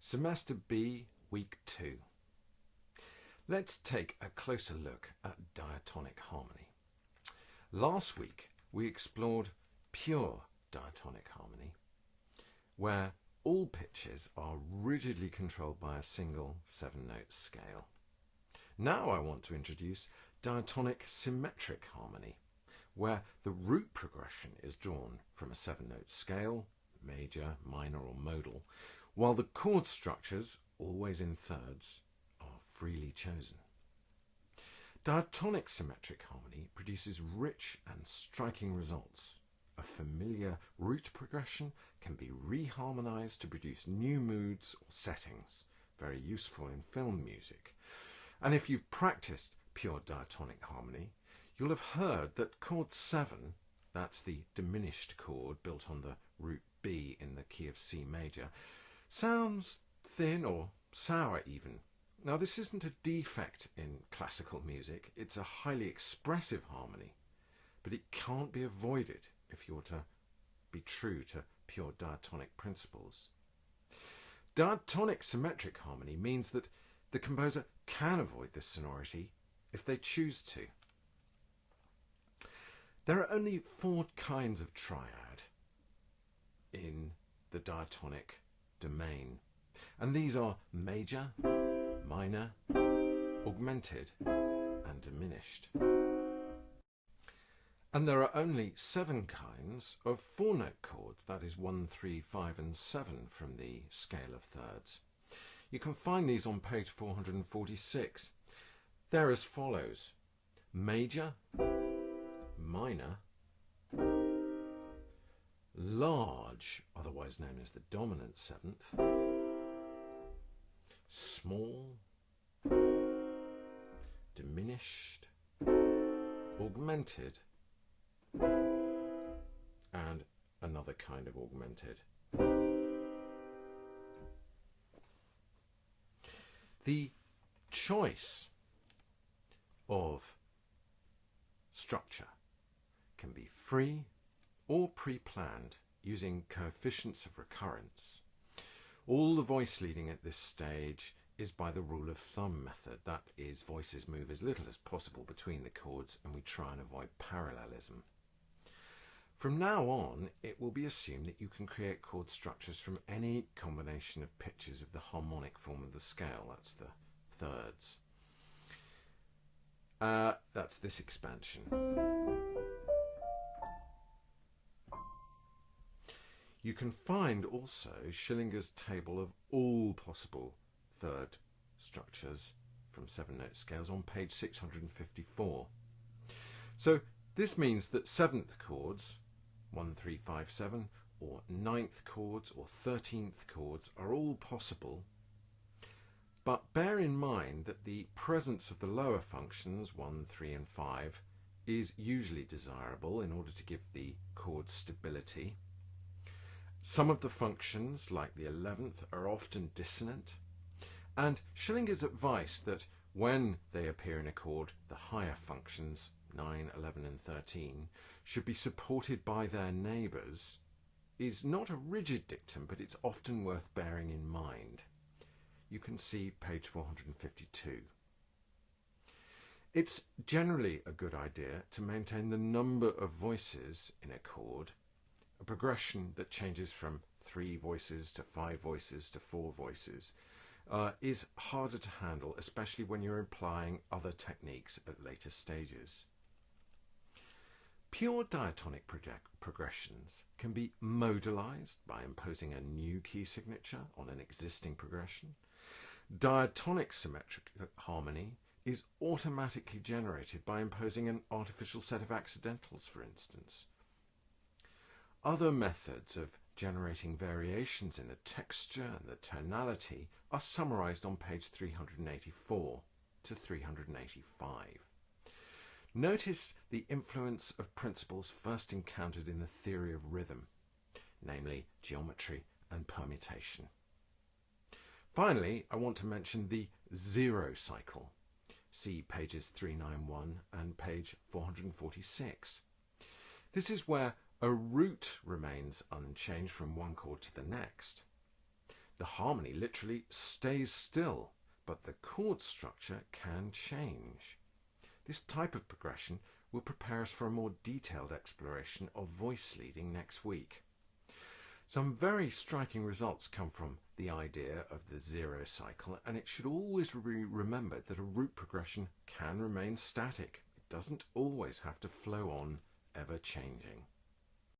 Semester B, Week 2. Let's take a closer look at diatonic harmony. Last week we explored pure diatonic harmony, where all pitches are rigidly controlled by a single 7-note scale. Now I want to introduce diatonic symmetric harmony, where the root progression is drawn from a 7-note scale, major, minor or modal, while the chord structures, always in thirds, are freely chosen. Diatonic symmetric harmony produces rich and striking results. A familiar root progression can be reharmonized to produce new moods or settings, very useful in film music. And if you've practiced pure diatonic harmony, you'll have heard that chord 7, that's the diminished chord built on the root B in the key of C major, sounds thin or sour even. Now this isn't a defect in classical music, it's a highly expressive harmony, but it can't be avoided if you're to be true to pure diatonic principles. Diatonic symmetric harmony means that the composer can avoid this sonority if they choose to. There are only 4 kinds of triad in the diatonic domain, and these are major, minor, augmented and diminished. And there are only 7 kinds of 4-note chords, that is 1, 3, 5 and 7 from the scale of thirds. You can find these on page 446. They're as follows: major, minor, large, otherwise known as the dominant 7th, small, diminished, augmented, and another kind of augmented. The choice of structure can be free or pre-planned using coefficients of recurrence. All the voice leading at this stage is by the rule of thumb method, that is, voices move as little as possible between the chords and we try and avoid parallelism. From now on, it will be assumed that you can create chord structures from any combination of pitches of the harmonic form of the scale, that's the thirds. That's this expansion. You can find also Schillinger's table of all possible third structures from 7-note scales on page 654. So this means that 7th chords, 1, 3, 5, 7, or 9th chords or 13th chords are all possible, but bear in mind that the presence of the lower functions 1, 3 and 5 is usually desirable in order to give the chord stability. Some of the functions, like the 11th, are often dissonant, and Schillinger's advice that when they appear in a chord, the higher functions, 9, 11 and 13, should be supported by their neighbours is not a rigid dictum, but it's often worth bearing in mind. You can see page 452. It's generally a good idea to maintain the number of voices in a chord. A progression that changes from 3 voices to 5 voices to 4 voices is harder to handle, especially when you're applying other techniques at later stages. Pure diatonic progressions can be modalized by imposing a new key signature on an existing progression. Diatonic symmetric harmony is automatically generated by imposing an artificial set of accidentals, for instance. Other methods of generating variations in the texture and the tonality are summarized on page 384 to 385. Notice the influence of principles first encountered in the theory of rhythm, namely geometry and permutation. Finally, I want to mention the 0 cycle. See pages 391 and page 446. This is where a root remains unchanged from one chord to the next. The harmony literally stays still, but the chord structure can change. This type of progression will prepare us for a more detailed exploration of voice leading next week. Some very striking results come from the idea of the zero cycle, and it should always be remembered that a root progression can remain static. It doesn't always have to flow on, ever changing.